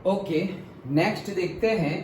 Okay, next देखते हैं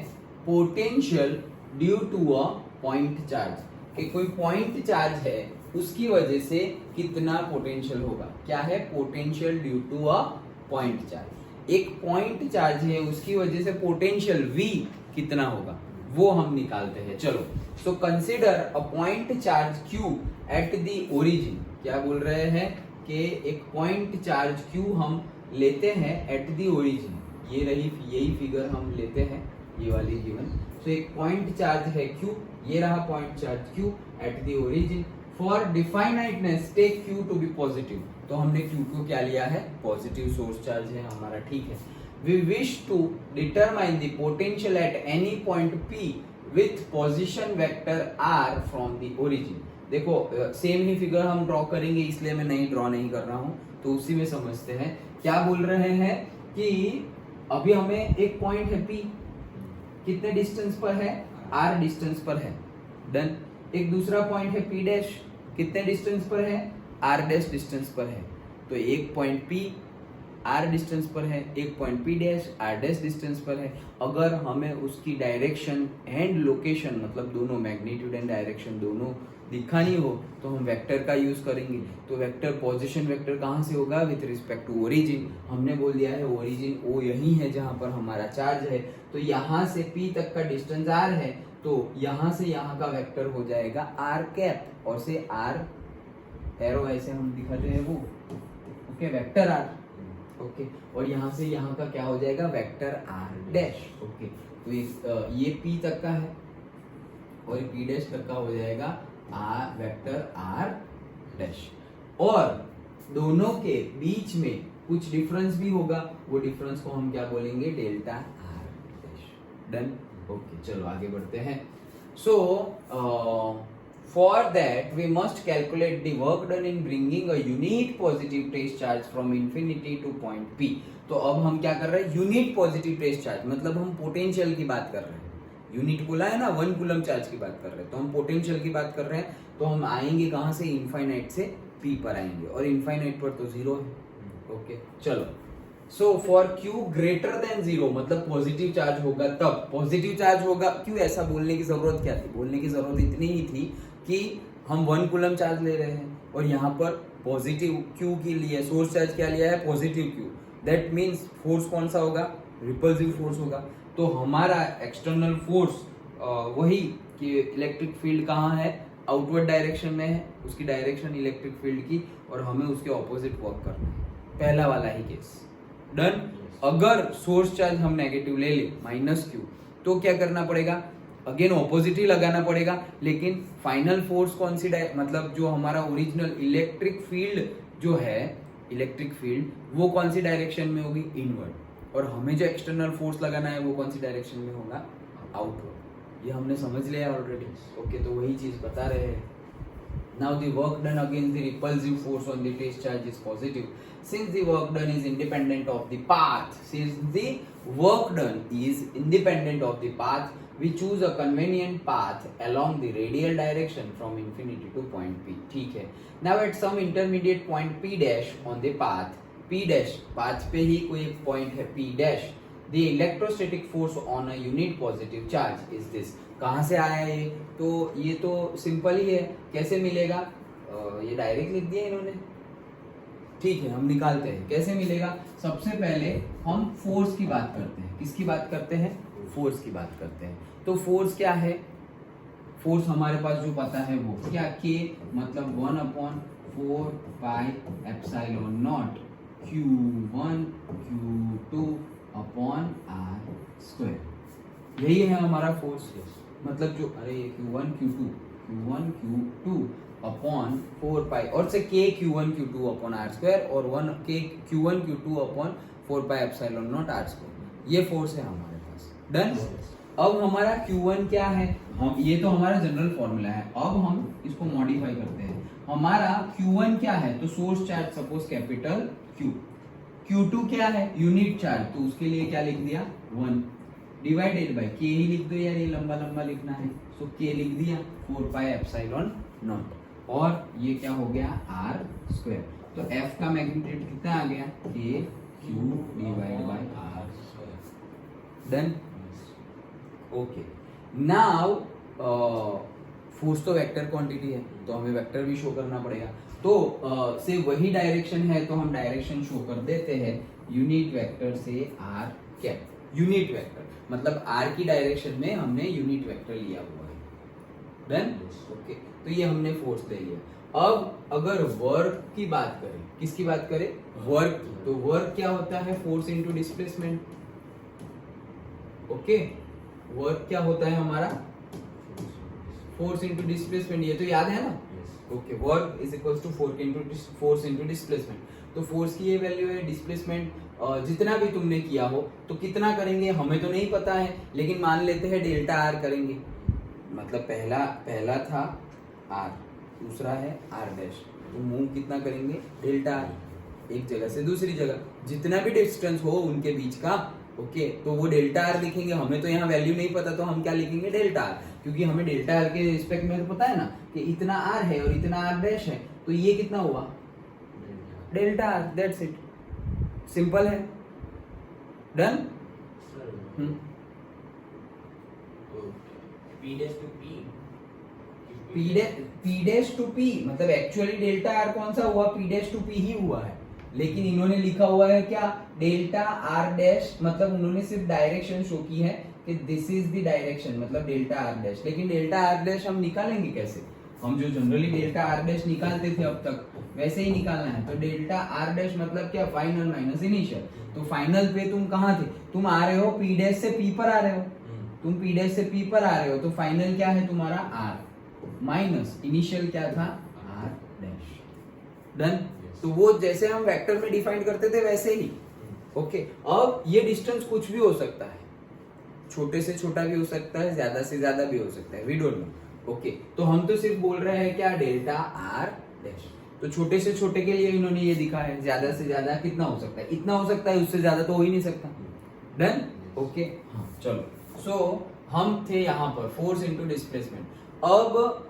potential due to a point charge. कि कोई पॉइंट चार्ज है उसकी वजह से कितना पोटेंशियल होगा। क्या है? Potential due to a point charge. एक पॉइंट चार्ज है उसकी वजह से पोटेंशियल V कितना होगा वो हम निकालते हैं। चलो, so consider a point charge Q at the origin. क्या बोल रहे हैं कि एक पॉइंट चार्ज Q हम लेते हैं एट द ओरिजिन। ये रही, यही फिगर हम लेते हैं, ये वाली गिवन। सो एक पॉइंट चार्ज है Q, ये रहा point charge Q at the origin. For definiteness take Q to be positive. तो हमने Q को क्या लिया है? पॉजिटिव सोर्स चार्ज है हमारा, ठीक है। We wish to determine the potential at any point P with position vector R from the origin। देखो, सेम ही फिगर हम ड्रॉ करेंगे, इसलिए मैं नहीं ड्रॉ नहीं कर रहा हूं, तो उसी में समझते हैं। क्या बोल रहे हैं कि अभी हमें एक पॉइंट है P, कितने डिस्टेंस पर है? R डिस्टेंस पर है, डन। एक दूसरा पॉइंट है P डैश, कितने डिस्टेंस पर है? R डैश डिस्टेंस पर है। तो एक पॉइंट P R डिस्टेंस पर है, एक point P dash R dash distance पर है। अगर हमें उसकी डायरेक्शन एंड लोकेशन, मतलब दोनों मैग्नीट्यूड एंड डायरेक्शन दोनों दिखानी हो, तो हम वेक्टर का यूज करेंगे। तो वेक्टर, पोजीशन वेक्टर कहाँ से होगा? With respect to origin. हमने बोल दिया है ओरिजिन O यही है जहां पर हमारा चार्ज है। तो यहाँ से P तक का डिस्टेंस R है, तो यहाँ से यहाँ का वेक्टर हो जाएगा R कैप, और से R एरो ऐसे हम दिखाते हैं वो, ओके, वेक्टर R, ओके। और यहाँ से यहाँ का क्या हो जाएगा? Vector R dash, okay. तो ये P तक का है और P डैश तक का हो जाएगा वेक्टर R डैश। और दोनों के बीच में कुछ डिफरेंस भी होगा, वो डिफरेंस को हम क्या बोलेंगे? Delta R dash, done, okay. चलो आगे बढ़ते हैं। सो for that we must calculate the work done in bringing a unit positive trace charge from infinity to point P। तो अब हम क्या कर रहे हैं? यूनिट पॉजिटिव ट्रेस चार्ज, मतलब हम पोटेंशियल की बात कर रहे हैं। यूनिट बोला है ना, 1 कूलम चार्ज की बात कर रहे हैं, तो हम पोटेंशियल की बात कर रहे हैं। तो हम आएंगे कहां से? इनफाइनाइट से P पर आएंगे, और इनफाइनाइट पर तो 0 है, ओके। चलो, so for Q greater than 0, मतलब पॉजिटिव चार्ज होगा तब। पॉजिटिव चार्ज होगा, क्यों ऐसा बोलने की जरूरत क्या थी? बोलने की जरूरत इतनी ही थी कि हम 1 कूलम चार्ज ले रहे हैं, और यहाँ पर पॉजिटिव Q के लिए सोर्स चार्ज क्या लिया है? Positive Q। That means force कौन सा होगा? रिपल्सिव फोर्स होगा। तो हमारा एक्सटर्नल फोर्स वही कि इलेक्ट्रिक फील्ड कहाँ है? आउटवर्ड डायरेक्शन में है, उसकी डायरेक्शन इलेक्ट्रिक फील्ड की, और हमें उसके ऑपोजिट वर्क करना है। पहला वाला ही केस, डन। अगर सोर्स चार्ज हम नेगेटिव ले ले, -Q, तो क्या करना पड़ेगा? अगेन ऑपोजिट ही लगाना पड़ेगा, लेकिन फाइनल फोर्स कौन सी मतलब जो हमारा ओरिजिनल इलेक्ट्रिक फील्ड जो है, इलेक्ट्रिक फील्ड वो कौन सी डायरेक्शन में होगी? इनवर्ड। और हमें जो एक्सटर्नल फोर्स लगाना है वो कौन सी डायरेक्शन में होगा? आउटवर्ड। ये हमने समझ लिया ऑलरेडी, ओके। तो वही चीज बता रहे हैं। Now the work done against the repulsive force on the trace charge is positive. Since the work done is independent of the path, we choose a convenient path along the radial direction from infinity to point P। ठीक है। Now at some intermediate point P dash on the path, P dash path पे ही कोई एक point है P dash, the electrostatic force on a unit positive charge is this। कहाँ से आया ये? तो ये तो सिंपल ही है, कैसे मिलेगा? ये डायरेक्ट लिख दिया इन्होंने, ठीक है। हम निकालते हैं कैसे मिलेगा। सबसे पहले हम फोर्स की बात करते हैं। किसकी बात करते हैं? फोर्स की बात करते हैं। तो फोर्स क्या है? फोर्स हमारे पास जो पता है वो क्या? K मतलब 1/4 pi epsilon not Q1 Q2 upon R square. यही है हमारा फोर्स, मतलब जो, अरे Q1 Q2 अपॉन 4 पाई, और से K Q1 Q2 upon R square, और 1 K Q1 Q2 upon 4 pi epsilon not R square. ये फोर्स है हमारे पास, डन। अब हमारा Q1 क्या है? हम, ये तो हमारा जनरल फॉर्मूला है। अब हम इसको मॉडिफाई करते हैं। हमारा Q1 क्या है? तो source charge suppose capital Q। Q2 क्या है? यूनिट चार्ज, तो उसके लिए क्या लिख दिया? 1 डिवाइडेड बाय K ही लिख दो यार, ये लंबा लंबा लिखना है, सो K लिख दिया 4 पाई एप्सिलॉन नॉट, और ये क्या हो गया? R square. तो F का मैग्नीट्यूड कितना आ गया? K Q divide by R square. Done. Okay, now force तो वेक्टर क्वांटिटी है तो हमें वेक्टर भी शो करना पड़ेगा। तो से वही डायरेक्शन है तो हम डायरेक्शन शो कर देते हैं यूनिट वेक्टर से आर कैप। यूनिट वेक्टर मतलब आर की डायरेक्शन में हमने यूनिट वेक्टर लिया हुआ है। डन। ओके, तो ये हमने फोर्स ले लिया। अब अगर वर्क की बात करें, किसकी बात करें? वर्क की। तो वर्क क्या होता है? Force into displacement. Okay, work क्या होता है हमारा? Force into displacement. ये तो याद है ना? Okay, work is equals to force into displacement. तो फोर्स की ये वैल्यू है, डिस्प्लेसमेंट जितना भी तुमने किया हो तो कितना करेंगे हमें तो नहीं पता है, लेकिन मान लेते हैं डेल्टा आर करेंगे। मतलब पहला था आर, दूसरा है आर डैश, तो मूव कितना करेंगे? डेल्टा आर, एक जगह से दूसरी जगह, जितना भी डिस्टेंस हो उनके बीच का। ओके, तो वो डेल्टा आर लिखेंगे। हमें तो यहाँ वैल्यू नहीं पता तो हम क्या लिखेंगे? डेल्टा आर, क्योंकि हमें डेल्टा आर के रिस्पेक्ट में तो पता है ना कि इतना आर है और इतना आर डैश है, तो ये कितना हुआ? Delta R. That's it, simple है। Done. P dash to P P dash to P मतलब एक्चुअली डेल्टा आर कौन सा हुआ? P डैश टू P ही हुआ है, लेकिन इन्होंने लिखा हुआ है क्या? Delta R dash. मतलब उन्होंने सिर्फ डायरेक्शन शो की है कि दिस इज द डायरेक्शन, मतलब डेल्टा आर डैश। लेकिन डेल्टा आर डैश हम निकालेंगे कैसे? हम जो जनरली डेल्टा आर डैश निकालते थे अब तक वैसे ही निकालना है। तो डेल्टा आर डैश मतलब क्या? Final minus initial. तो फाइनल पे तुम कहाँ थे? तुम आ रहे हो P डैश से P पर आ रहे हो, तुम P डैश से P पर आ रहे हो, तो फाइनल क्या है तुम्हारा? R माइनस इनिशियल क्या था? R dash. डन। तो वो जैसे हम वेक्टर में डिफाइन करते थे वैसे ही। ओके, अब ये डिस्टेंस कुछ भी हो सकता है, छोटे से छोटा भी हो सकता है, ज्यादा से ज्यादा भी हो सकता है, वी डोंट नो। ओके, तो हम तो सिर्फ बोल रहे हैं क्या? Delta R dash. तो छोटे से छोटे के लिए इन्होंने ये दिखा है, ज्यादा से ज्यादा कितना हो सकता है? इतना हो सकता है, उससे ज्यादा तो हो ही नहीं सकता। डन। ओके, हाँ चलो। सो हम थे यहाँ पर फोर्स इनटू डिस्प्लेसमेंट। अब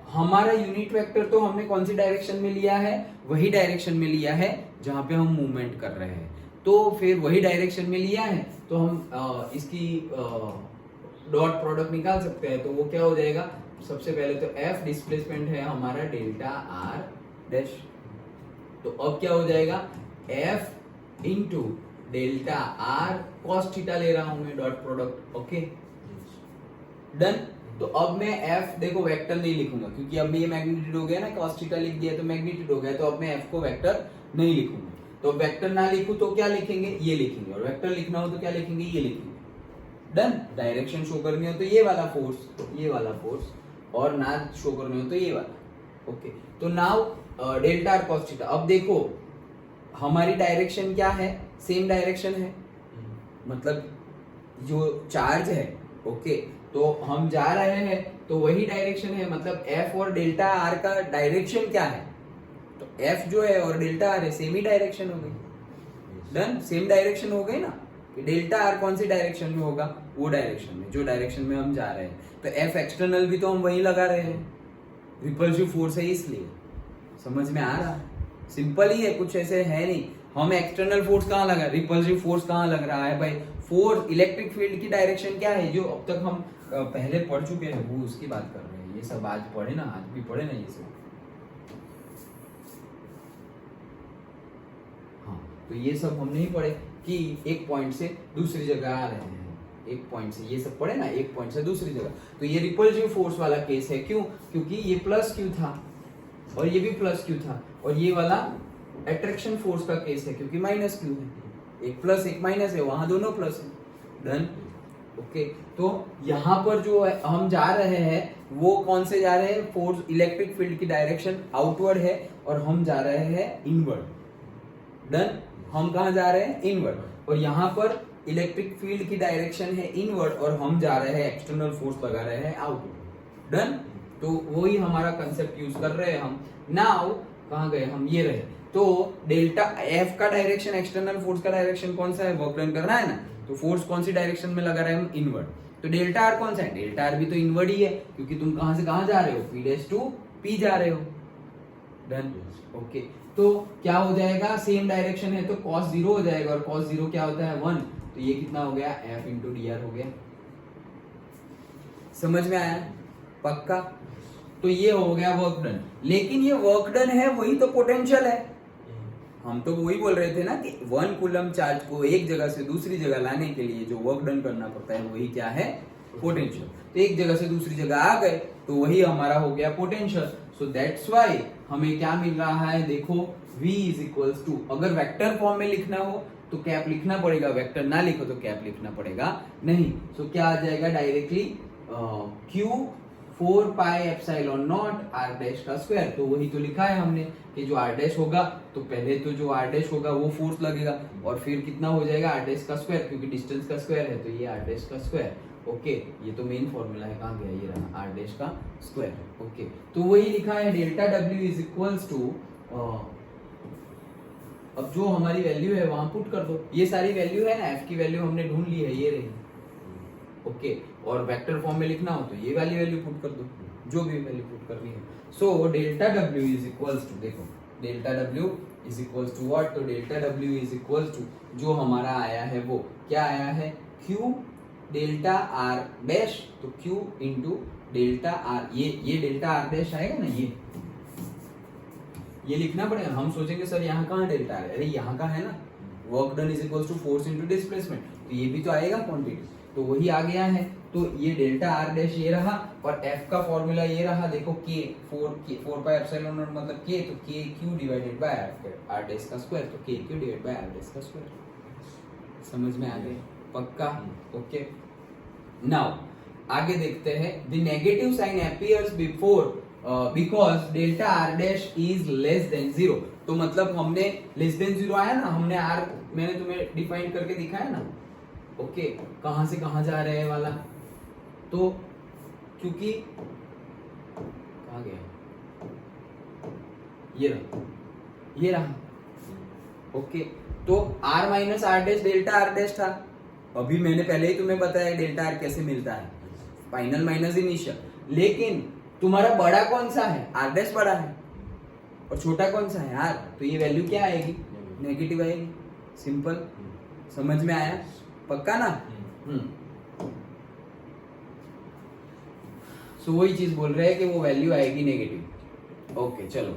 हमारा यूनिट वेक्टर तो हमने कौन सी डायरेक्शन में लिया है? वही डायरेक्शन में लिया है जहां पे हम मूवमेंट कर रहे हैं। तो फिर वही डायरेक्शन में लिया है तो हम इसकी डॉट प्रोडक्ट निकाल सकते हैं। तो वो क्या हो जाएगा? सबसे पहले तो F डिस्प्लेसमेंट है हमारा डेल्टा आर डैश, तो अब क्या हो जाएगा? F into delta R cos theta ले रहा हूं मैं, डॉट प्रोडक्ट। Okay, done. तो अब मैं F देखो वेक्टर नहीं लिखूंगा क्योंकि अब ये मैग्नीट्यूड हो गया ना, cos थीटा लिख दिया तो मैग्नीट्यूड हो गया, तो अब मैं F को वेक्टर नहीं लिखूंगा। तो वेक्टर ना लिखूं तो क्या लिखेंगे? ये लिखेंगे, और वेक्टर लिखना हो तो क्या लिखेंगे? ये लिखेंगे। डन। डायरेक्शन शो करनी हो तो ये वाला फोर्स, ये वाला फोर्स, और ना शो करनी हो तो ये वाला। ओके, तो now delta R cos theta. अब देखो हमारी डायरेक्शन क्या है? सेम डायरेक्शन है, मतलब जो चार्ज है। ओके, तो हम जा रहे हैं तो वही डायरेक्शन है, मतलब F और डेल्टा आर का डायरेक्शन क्या है? तो F जो है और डेल्टा आर है, सेम ही डायरेक्शन हो गई। डन, सेम डायरेक्शन हो गई ना। डेल्टा आर कौन सी डायरेक्शन में होगा? वो डायरेक्शन में जो डायरेक्शन में हम जा रहे हैं। तो F एक्सटर्नल भी तो हम वही लगा रहे हैं, रिपल्सिव फोर्स है इसलिए। समझ में आ रहा है? सिंपल ही है, कुछ ऐसे है नहीं। हम एक्सटर्नल फोर्स कहाँ लगा, रिपल्सिव फोर्स कहाँ लग रहा है भाई? फोर्स इलेक्ट्रिक फील्ड की डायरेक्शन क्या है जो अब तक हम पहले पढ़ चुके हैं, वो उसकी बात कर रहे हैं। ये सब आज पढ़े ना, आज भी पढ़े ना ये सब। हाँ, तो ये सब हम नहीं पढ़े कि एक पॉइंट से दूसरी जगह आ रहे हैं, एक पॉइंट से, ये सब पढ़े ना, एक पॉइंट से दूसरी जगह। तो ये रिपल्सिव फोर्स वाला केस है। क्यों? क्योंकि ये प्लस क्यू था और ये भी प्लस क्यू था, और ये वाला अट्रैक्शन फोर्स का केस है क्योंकि माइनस क्यू है। एक प्लस एक माइनस है, वहां दोनों प्लस है। डन। ओके, तो यहाँ पर जो है हम जा रहे हैं वो कौन से जा रहे हैं? फोर्स इलेक्ट्रिक फील्ड की डायरेक्शन आउटवर्ड है और हम जा रहे हैं इनवर्ड। डन। हम कहाँ जा रहे हैं? इनवर्ड। और यहाँ पर इलेक्ट्रिक फील्ड की डायरेक्शन है इनवर्ड और हम जा रहे हैं एक्सटर्नल फोर्स लगा रहे हैं आउटवर्ड। डन। तो वही हमारा कंसेप्ट यूज कर रहे हैं हम। नाउ कहाँ गए हम? ये रहे। तो डेल्टा F का डायरेक्शन, एक्सटर्नल फोर्स का डायरेक्शन कौन सा है? वर्क डन करना है ना, तो फोर्स कौन सी डायरेक्शन में लगा रहे हैं हम? इनवर्ड। तो डेल्टा आर कौन सा है? डेल्टा आर भी तो इनवर्ड ही है क्योंकि तुम कहां से कहां जा रहे हो? P डैश टू P जा रहे हो। डन। ओके, तो क्या हो जाएगा? सेम डायरेक्शन है तो cos 0 हो जाएगा, और cos 0 क्या होता है? 1। तो ये कितना हो गया, F इंटू डी आर हो गया। समझ में आया? पक्का? तो ये हो गया वर्क डन। लेकिन ये वर्क डन है, वही तो पोटेंशियल है। हम तो वही बोल रहे थे ना कि 1 कूलम चार्ज को एक जगह से दूसरी जगह लाने के लिए जो वर्क डन करना पड़ता है वही क्या है, पोटेंशियल। तो एक जगह से दूसरी जगह आ गए तो वही हमारा हो गया पोटेंशियल। सो दैट्स व्हाई हमें क्या मिल रहा है, देखो V इज इक्वल्स टू, अगर वेक्टर फॉर्म में लिखना हो तो कैप लिखना पड़ेगा, वेक्टर ना लिखो तो कैप लिखना पड़ेगा नहीं। सो क्या आ जाएगा directly Q 4 pi epsilon not r dash का स्क्वायर। तो वही तो लिखा है हमने कि जो r डैश होगा तो पहले तो जो r डैश होगा वो फोर्स लगेगा और फिर कितना हो जाएगा r डैश का स्क्वायर, क्योंकि डिस्टेंस का स्क्वायर है तो ये r डैश का स्क्वायर। ओके, ये तो मेन फॉर्मूला है, कहाँ गया, ये रहा r डैश का स्क्वायर। ओके, तो वही लिखा है delta w is equals to, अब जो हमारी वैल्यू है वहां पुट कर दो। ये सारी वैल्यू है ना, f की वैल्यू हमने ढूंढ ली है, ये रही। ओके, और वेक्टर फॉर्म में लिखना हो तो ये वाली वैल्यू पुट कर दो, जो भी वैल्यू पुट करनी है। So delta w is equals to, देखो delta w is equals to what, तो delta w is equals to जो हमारा आया है वो क्या आया है, q डेल्टा r डैश, तो q इंटू डेल्टा r, ये डेल्टा r डैश आएगा ना, ये लिखना पड़ेगा। हम सोचेंगे सर यहाँ कहाँ डेल्टा है, अरे यहाँ का है ना, work done is equals to force into displacement, तो ये भी तो आएगा क्वांटिटी, तो वही आ गया है। तो ये डेल्टा r डैश ये रहा और f का फॉर्मूला ये रहा, देखो k 4 पाई एप्सिलॉन नॉट मतलब k, तो k q divided by r dash का स्क्वायर, तो k q divided by r dash का स्क्वायर। समझ में आ गया? पक्का? ओके, नाउ आगे देखते हैं। The negative sign appears before because delta r dash is less than 0। तो मतलब हमने लेस देन 0 आया ना, हमने r मैंने तुम्हें डिफाइन करके दिखाया ना। ओके, कहां से कहां जा रहे हैं वाला, तो क्योंकि कहां गया, ये रहा। ओके, तो r minus r dash delta r dash था। अभी मैंने पहले ही तुम्हें बताया डेल्टा r कैसे मिलता है, फाइनल माइनस इनिशियल। लेकिन तुम्हारा बड़ा कौन सा है, r डैश बड़ा है और छोटा कौन सा है r, तो ये वैल्यू क्या आएगी, नेगेटिव आएगी। सिंपल, समझ में आया? पक्का ना? सो वही चीज बोल रहे हैं कि वो वैल्यू आएगी नेगेटिव। ओके, चलो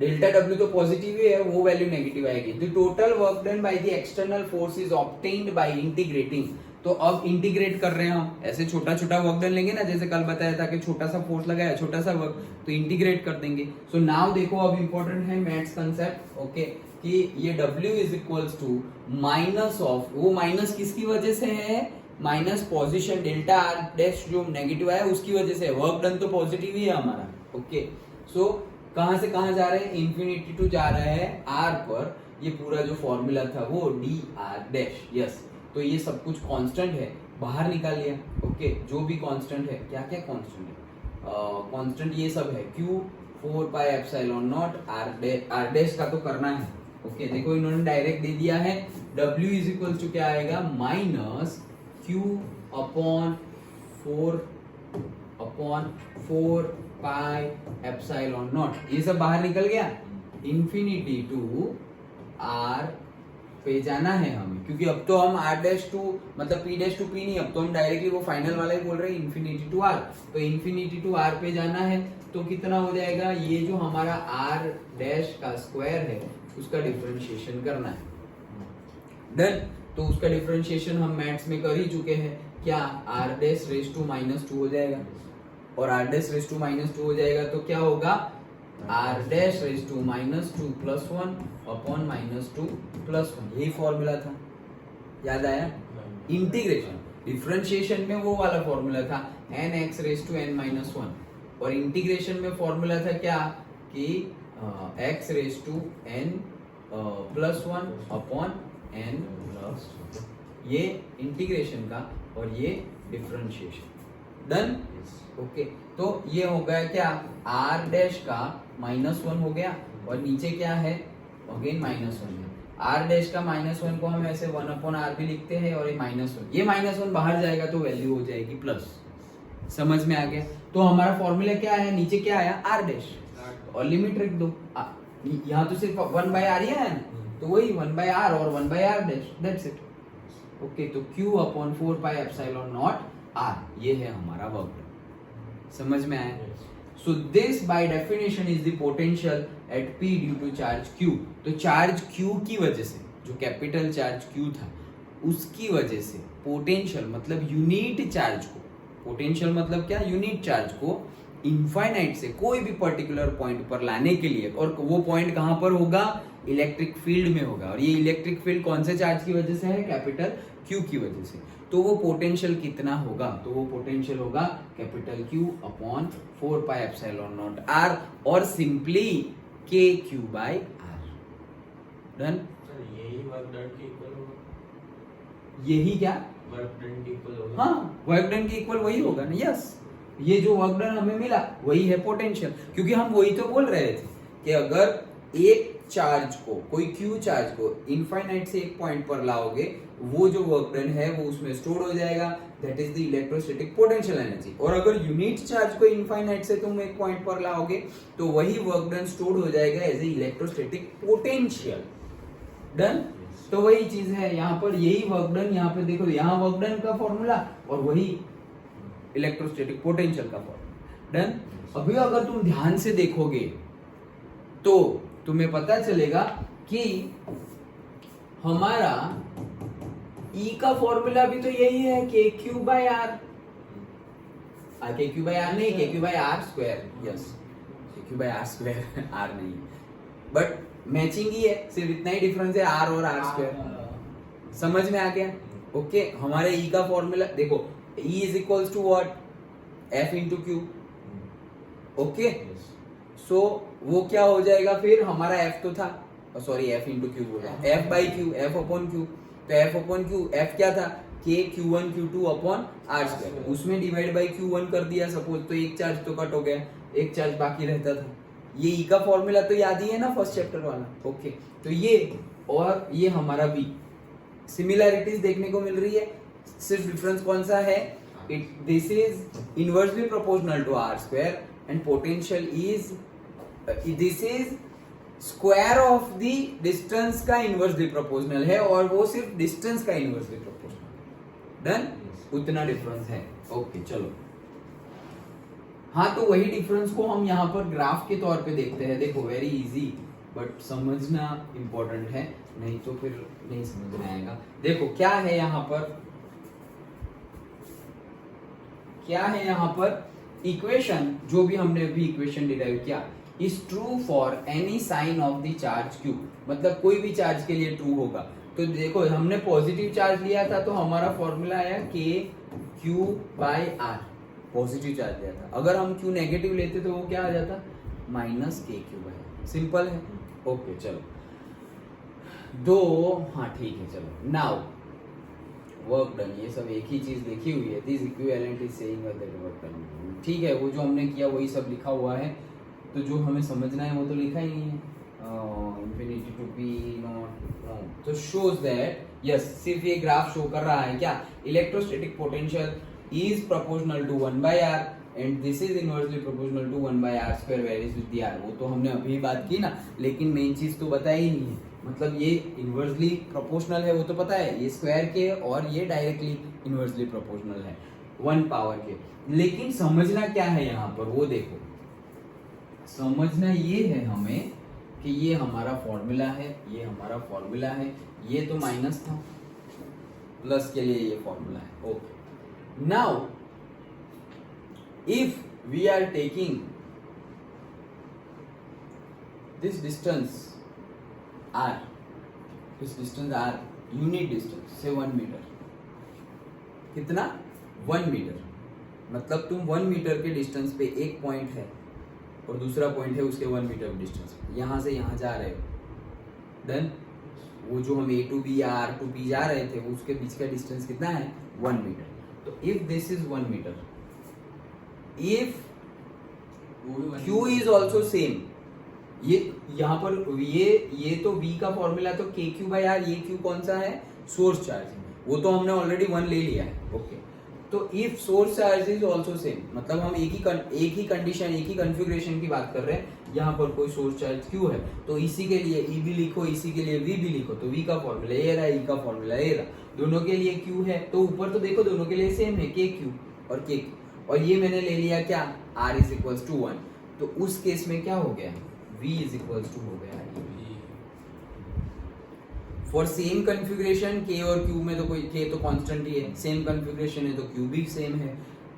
डेल्टा W तो पॉजिटिव ही है, वो वैल्यू नेगेटिव आएगी। The total work done by the external force is obtained by integrating. तो अब इंटीग्रेट कर रहे हैं हम, ऐसे छोटा छोटा वर्क डन लेंगे ना, जैसे कल बताया था कि छोटा सा फोर्स लगाया छोटा सा वर्क, तो इंटीग्रेट कर देंगे। सो नाउ देखो, अब इंपॉर्टेंट है मैथ्स कंसेप्ट। ओके, कि ये W is equals to minus of, वो माइनस किसकी वजह से है, minus position delta r dash जो नेगेटिव आया उसकी वजह से। वर्क डन तो पॉजिटिव ही है हमारा। ओके, सो कहां से कहां जा रहे हैं, इंफिनिटी टू जा रहे हैं r पर। ये पूरा जो फॉर्मूला था वो dr डैश, यस। तो ये सब कुछ कांस्टेंट है, बाहर निकाल लिया। ओके, जो भी कांस्टेंट है, क्या क्या कांस्टेंट है, कांस्टेंट ये सब है, q 4 pi epsilon not r dash का तो करना है। ओके, देखो इन्होंने डायरेक्ट दे दिया है, w इज इक्वल टू क्या आएगा, minus q upon 4 pi epsilon not, ये सब बाहर निकल गया। इंफिनिटी टू r पे जाना है हमें, क्योंकि अब तो हम r डैश टू मतलब p डैश टू p नहीं, अब तो हम डायरेक्टली वो फाइनल वाला ही बोल रहे हैं, इंफिनिटी टू r। तो इंफिनिटी टू r पे जाना है, तो कितना हो जाएगा, ये जो हमारा r डैश का स्क्वायर है उसका डिफरेंशिएशन करना है। डन, तो उसका डिफरेंशिएशन हम मैथ्स में कर ही चुके हैं, क्या r डैश रेज टू -2 हो जाएगा, और r डैश रेज टू -2 हो जाएगा तो क्या होगा, r dash raise to -2 plus 1 upon -2 plus 1। यही फॉर्मूला था, याद आया? इंटीग्रेशन डिफरेंशिएशन में वो वाला फॉर्मूला था nx रेज टू n-1, और इंटीग्रेशन में फॉर्मूला था क्या, कि x raise to n plus 1 upon n plus 2। ये इंटीग्रेशन का और ये डिफरेंशिएशन। डन? ओके, तो ये हो गया क्या, r डैश का -1 हो गया, और नीचे क्या है, अगेन -1 है। r डैश का -1 को हम ऐसे 1 अपॉन r भी लिखते हैं, और ये -1, ये -1 बाहर जाएगा तो वैल्यू हो जाएगी प्लस। समझ में आ गया? तो हमारा फॉर्मूला क्या है, नीचे क्या आया, r डैश, और लिमिट रख दो। यहाँ तो सिर्फ 1/r ही आया ना, तो वही 1/r और 1/r dash, that's it. Okay, तो q अपॉन 4πε0r, ये है हमारा वर्क डन। समझ में आया? So this by definition is the potential at p due to charge q। तो चार्ज q की वजह से, जो कैपिटल चार्ज q था उसकी वजह से पोटेंशियल मतलब यूनिट चार्ज को, पोटेंशियल मतलब क्या, यूनिट चार्ज को इनफाइनाइट से कोई भी पर्टिकुलर पॉइंट पर लाने के लिए, और वो पॉइंट कहां पर होगा, इलेक्ट्रिक फील्ड में होगा। और ये इलेक्ट्रिक फील्ड कौन से चार्ज की वजह से है, कैपिटल Q की वजह से। तो वो पोटेंशियल कितना होगा, तो वो पोटेंशियल होगा कैपिटल Q अपॉन 4πε0r और सिंपली KQ/r। डन? यही वर्क डन के इक्वल होगा। यही क्या, वर्क डन के इक्वल होगा। हाँ, वर्क डन के इक्वल वही होगा ना। यस, ये जो वर्क डन हमें मिला वही है पोटेंशियल, क्योंकि हम वही तो बोल रहे थे कि अगर एक चार्ज को, कोई क्यू चार्ज को इनफाइनाइट से एक पॉइंट पर लाओगे, वो जो वर्क डन है वो उसमें स्टोर हो जाएगा, that is the electrostatic potential energy. और अगर यूनिट चार्ज को इनफाइनाइट से तुम एक पॉइंट पर लाओगे तो वही वर्क डन स्टोर हो जाएगा as a electrostatic potential. Done? तो वही चीज है यहाँ पर, यही वर्क डन, यहाँ पे देखो, यहाँ वर्क डन का फॉर्मूला और वही इलेक्ट्रोस्टैटिक पोटेंशियल का फॉर्मूला। डन? अभी अगर तुम ध्यान से देखोगे तो तुम्हें पता चलेगा कि हमारा E का फॉर्मूला भी तो यही है, KQ/r। KQ/r नहीं, KQ/r²। यस, KQ/r², r नहीं, बट मैचिंग ही है, सिर्फ इतना ही डिफरेंस है, r और r²। समझ में आ गया? ओके, हमारे E का फॉर्मूला देखो, E is equals to what, F into Q। Okay, so वो क्या हो जाएगा फिर, हमारा F तो था, सॉरी F इंटू Q बोला, F/Q, F अपॉन Q। तो F अपॉन Q, F क्या था, KQ1 Q2 अपॉन r²। उसमें डिवाइड बाई Q1 कर दिया सपोज, तो एक चार्ज तो कट हो गया, एक चार्ज बाकी रहता था। ये E का फॉर्मूला तो याद ही है ना, फर्स्ट चैप्टर वाला। ओके, तो ये और ये हमारा B, सिमिलैरिटीज देखने को मिल रही है, सिर्फ डिफरेंस कौन सा है, this is inversely proportional to r² and potential is, this is square of the distance का इनवर्सली प्रोपोर्शनल है, और वो सिर्फ डिस्टेंस का इनवर्सली प्रोपोर्शनल। डन? उतना डिफरेंस है। ओके, चलो, हाँ, तो वही डिफरेंस को हम यहाँ पर ग्राफ के तौर पे देखते हैं। देखो, वेरी इजी, बट समझना इंपॉर्टेंट है, नहीं तो फिर नहीं समझ में आएगा। देखो क्या है यहाँ पर, क्या है यहाँ पर, इक्वेशन जो भी हमने अभी इक्वेशन डिराइव किया, is true for any sign of the charge Q। मतलब कोई भी चार्ज के लिए ट्रू होगा। तो देखो, हमने पॉजिटिव चार्ज लिया था तो हमारा फॉर्मूला आया KQ/r, पॉजिटिव चार्ज लिया था। अगर हम Q नेगेटिव लेते तो वो क्या आ जाता, -KQ/r। सिंपल है। ओके, चलो दो, हाँ ठीक है, चलो नाउ वर्क डन, ये सब एक ही चीज लिखी हुई है, this equivalent is saying that work done. ठीक है, वो जो हमने किया वही सब लिखा हुआ है, तो जो हमें समझना है वो तो लिखा ही नहीं है। इंफिनिटी टू p नॉट, तो शोज दैट, यस, सिर्फ ये ग्राफ शो कर रहा है क्या, electrostatic potential is proportional to 1/r and this is inversely proportional to 1/r² varies with the r। वो तो हमने अभी बात की ना, लेकिन मेन चीज तो बताई ही नहीं है। मतलब ये इनवर्सली प्रोपोर्शनल है वो तो पता है, ये स्क्वायर के, और ये डायरेक्टली इनवर्सली प्रोपोर्शनल है 1 पावर के। लेकिन समझना क्या है यहाँ पर, वो देखो, समझना ये है हमें कि ये हमारा फॉर्मूला है, ये हमारा फॉर्मूला है, ये तो माइनस था, प्लस के लिए ये फॉर्मूला है। Okay, now if we are taking this distance r, this distance r, unit distance से 1 मीटर, कितना, 1 मीटर, मतलब तुम 1 मीटर के डिस्टेंस पे एक पॉइंट है और दूसरा पॉइंट है उसके 1 मीटर डिस्टेंस, यहाँ से यहाँ जा रहे हो। देन वो जो हम A to B या R to B जा रहे थे, वो उसके बीच का डिस्टेंस कितना है, 1 मीटर। तो if this is 1 metre, if Q is also same, ये यहाँ पर ये तो V का फॉर्मूला तो KQ/r, ये Q कौन सा है, सोर्स चार्ज, वो तो हमने ऑलरेडी 1 ले लिया है। ओके, तो if source charge is also same, मतलब हम एक ही कंडीशन, एक ही कॉन्फ़िगरेशन की बात कर रहे हैं। यहाँ पर कोई सोर्स चार्ज क्यू है, तो इसी के लिए ई भी लिखो, इसी के लिए वी भी लिखो, तो वी का फॉर्मूला ये रहा, ई का फॉर्मूला ये रहा। दोनों के लिए क्यू है, तो ऊपर तो देखो दोनों के लिए सेम है, के क्यू और के क्यू। और ये मैंने ले लिया क्या, R इज इक्वल्स टू 1, तो उस केस में क्या हो गया, V इज इक्वल्स टू हो गया। फॉर सेम कॉन्फ़िगरेशन K और Q में तो कोई K तो कांस्टेंट ही है, सेम कॉन्फ़िगरेशन है तो Q भी सेम है।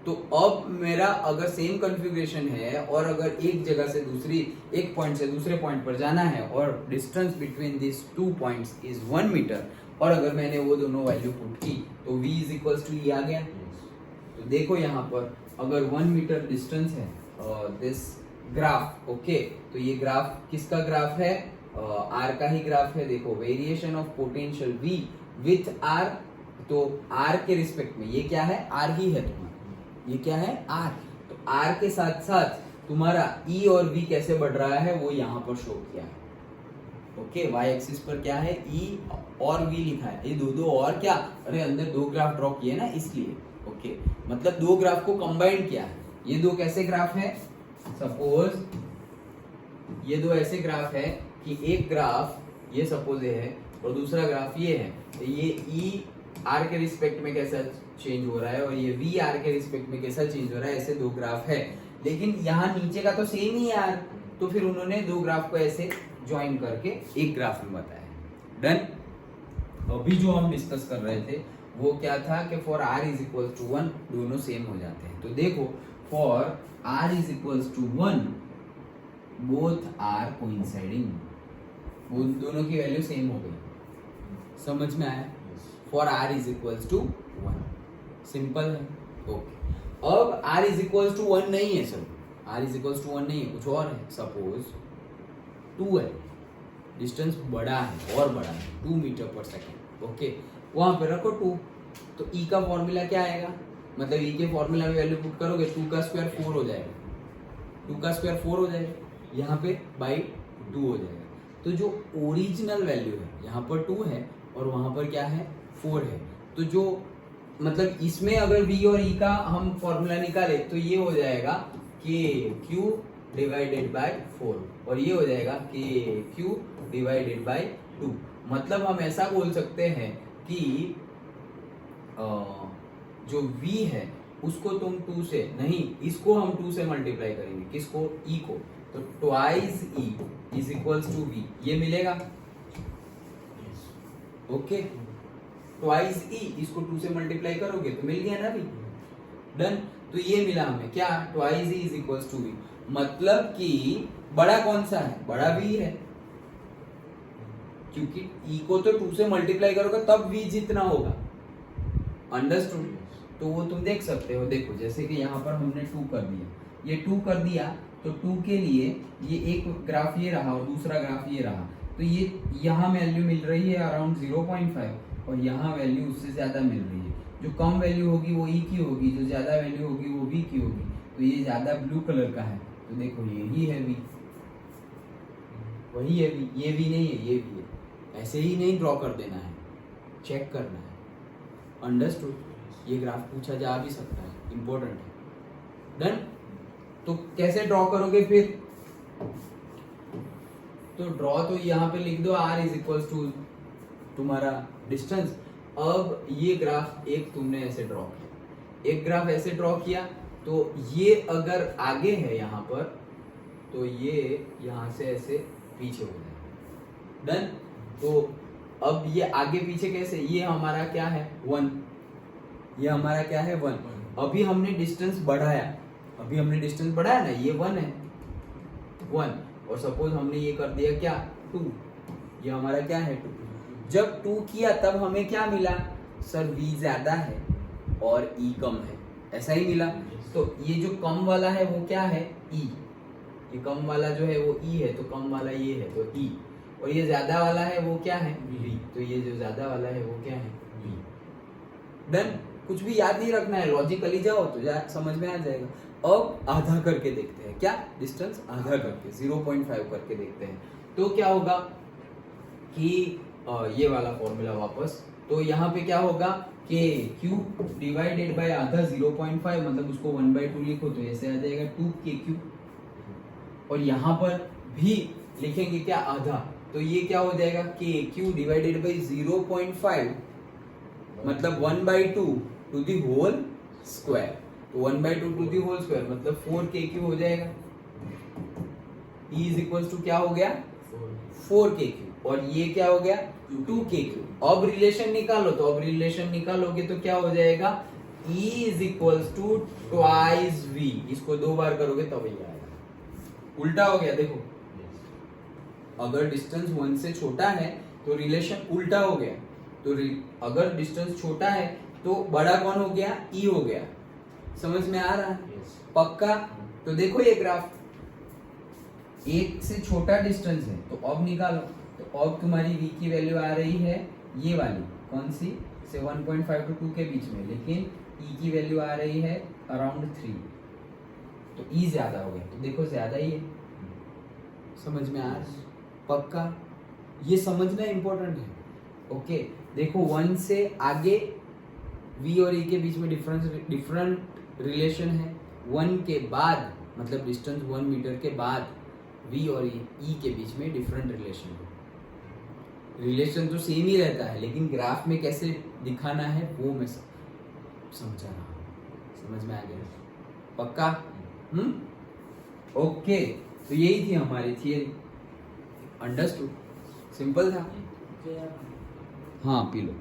तो अब मेरा अगर सेम कॉन्फ़िगरेशन है और अगर एक जगह से एक पॉइंट से दूसरे पॉइंट पर जाना है और distance between this 2 points is 1 metre, और अगर मैंने वो दोनों वैल्यू पुट की तो V इज इक्वल्स टू ई आ गया। तो देखो यहाँ पर अगर 1 मीटर डिस्टेंस है दिस ग्राफ, ओके, तो ये ग्राफ किसका ग्राफ है, R का ही ग्राफ है। देखो variation of potential V with R, तो R के रिस्पेक्ट में ये क्या है, R ही है तुम्हारा, ये क्या है R, तो R के साथ साथ तुम्हारा E और V कैसे बढ़ रहा है वो यहाँ पर शो किया है। ओके, y एक्सिस पर क्या है, E और V लिखा है, ये दो और क्या, अरे अंदर दो ग्राफ ड्रॉ किए ना इसलिए। ओके, मतलब दो ग्राफ को कंबाइन किया है। ये दो कैसे ग्राफ है, सपोज ये दो ऐसे ग्राफ है कि एक ग्राफ ये सपोज है और दूसरा ग्राफ ये है, तो ये E R के रिस्पेक्ट में कैसा चेंज हो रहा है और ये V R के रिस्पेक्ट में कैसा चेंज हो रहा है, ऐसे दो ग्राफ है। लेकिन यहाँ नीचे का तो सेम ही है R, तो फिर उन्होंने दो ग्राफ को ऐसे ज्वाइन करके एक ग्राफ में बताया। डन। अभी जो हम डिस्कस कर रहे थे वो क्या था कि for R is equal to 1 दोनों सेम हो जाते हैं। तो देखो for R is equal to 1 both are coinciding, वो दोनों की वैल्यू सेम हो गई। समझ में आया, for R is equal to 1, simple है। ओके, अब R इज इक्वल टू 1 नहीं है sir, R is equal to 1 नहीं है, कुछ और है। सपोज 2 है, डिस्टेंस बड़ा है और बड़ा है 2 मीटर पर सेकेंड, ओके, वहां पे रखो 2, तो E का फॉर्मूला क्या आएगा, मतलब E के फॉर्मूला में वैल्यू पुट करोगे 2 का स्क्वायर 4 हो जाएगा, 2 का स्क्वायर 4 हो जाएगा, यहाँ पे बाई 2 हो जाएगा। तो जो ओरिजिनल वैल्यू है यहाँ पर 2 है और वहां पर क्या है 4 है, तो जो मतलब इसमें अगर V और E का हम फॉर्मूला निकाले तो ये हो जाएगा के क्यू डिवाइडेड बाय 4 और ये हो जाएगा के क्यू डिवाइडेड बाय 2। मतलब हम ऐसा बोल सकते हैं कि जो V है उसको तुम 2 से नहीं, इसको हम 2 से मल्टीप्लाई करेंगे, किसको, E को, तो twice E is equals to V, ये मिलेगा। ओके, ट्वाइस E इसको 2 से मल्टीप्लाई करोगे तो मिल गया ना भी। डन, तो ये मिला हमें क्या, twice E is equals to V, मतलब कि बड़ा कौन सा है, बड़ा V है, क्योंकि E को तो 2 से मल्टीप्लाई करोगे तब V जितना होगा। अंडरस्टूड, तो वो तुम देख सकते हो। देखो जैसे कि यहाँ पर हमने 2 कर दिया, ये 2 कर दिया, तो 2 के लिए ये एक ग्राफ ये रहा और दूसरा ग्राफ ये रहा, तो ये यहाँ वैल्यू मिल रही है अराउंड 0.5 और यहाँ वैल्यू उससे ज्यादा मिल रही है। जो कम वैल्यू होगी वो E की होगी, जो ज्यादा वैल्यू होगी वो V की होगी। तो ये ज्यादा ब्लू कलर का है, तो देखो यही है V, वही है V, ये V नहीं है, ये V है। ऐसे ही नहीं ड्रॉ कर देना है, चेक करना है। अंडरस्टूड, ये ग्राफ पूछा जा भी सकता है, इंपॉर्टेंट है। डन, तो कैसे ड्रॉ करोगे फिर, तो ड्रॉ तो यहाँ पे लिख दो R इज इक्वल टू तुम्हारा डिस्टेंस। अब ये ग्राफ एक तुमने ऐसे ड्रॉ किया, एक ग्राफ ऐसे ड्रॉ किया, तो ये अगर आगे है यहाँ पर तो ये यहाँ से ऐसे पीछे हो जाए। डन, तो अब ये आगे पीछे कैसे, ये हमारा क्या है 1, ये हमारा क्या है 1। अभी हमने डिस्टेंस बढ़ाया, अभी हमने डिस्टेंस बढ़ाया ना, ये 1 है 1, और सपोज हमने ये कर दिया क्या 2, ये हमारा क्या है 2। जब 2 किया तब हमें क्या मिला सर, V ज्यादा है और E कम है, ऐसा ही मिला। तो ये जो कम वाला है वो क्या है E, ये कम वाला जो है वो E है, तो कम वाला ये है तो E, और ये ज्यादा वाला है वो क्या है V, तो ये जो ज्यादा वाला है वो क्या है V। डन, कुछ भी याद नहीं रखना है, लॉजिकली जाओ तो समझ में आ जाएगा। अब आधा करके देखते हैं, क्या डिस्टेंस आधा करके 0.5 करके देखते हैं, तो क्या होगा कि ये वाला फॉर्मूला वापस। तो यहाँ पे क्या होगा के क्यू डिवाइडेड बाय आधा 0.5, मतलब उसको 1/2 लिखो तो ऐसे आ जाएगा 2KQ। और यहाँ पर भी लिखेंगे क्या, आधा, तो ये क्या हो जाएगा KQ डिवाइडेड बाय 0.5, मतलब 1/2 टू दी होल स्क्वायर। तो 1/2 टू दी होल स्क्वायर मतलब 4KQ हो जाएगा। E इज इक्वल टू क्या हो गया 4KQ, और ये क्या हो गया 2KQ। अब रिलेशन निकालो, तो अब रिलेशन निकालोगे तो क्या हो जाएगा E is equal to twice V। इसको 2 बार करोगे तब ये आएगा। उल्टा हो गया, देखो अगर डिस्टेंस 1 से छोटा है तो रिलेशन उल्टा हो गया। तो अगर डिस्टेंस छोटा है तो बड़ा कौन हो गया, E हो गया। समझ में आ रहा है? पक्का? तो देखो ये ग्राफ, 1 से छोटा डिस्टेंस है तो अब निकालो। तो अब तुम्हारी V की वैल्यू आ रही है ये वाली, कौन सी, से 1.5 to 2 के बीच में, लेकिन E की वैल्यू आ रही है अराउंड 3। तो E ज्यादा हो गया, तो देखो ज्यादा ही है। समझ में आ रहा है? पक्का? ये समझना इंपॉर्टेंट है। ओके, देखो 1 से आगे V और E के बीच में डिफरेंट रिलेशन है। 1 के बाद मतलब डिस्टेंस 1 मीटर के बाद V और E के बीच में डिफरेंट रिलेशन है। रिलेशन तो सेम ही रहता है, लेकिन ग्राफ में कैसे दिखाना है वो मैं समझा रहा हूँ। समझ में आ गया? पक्का? ओके, तो यही थी हमारी थियरी। अंडरस्टूड? सिंपल था। हाँ, पी लो।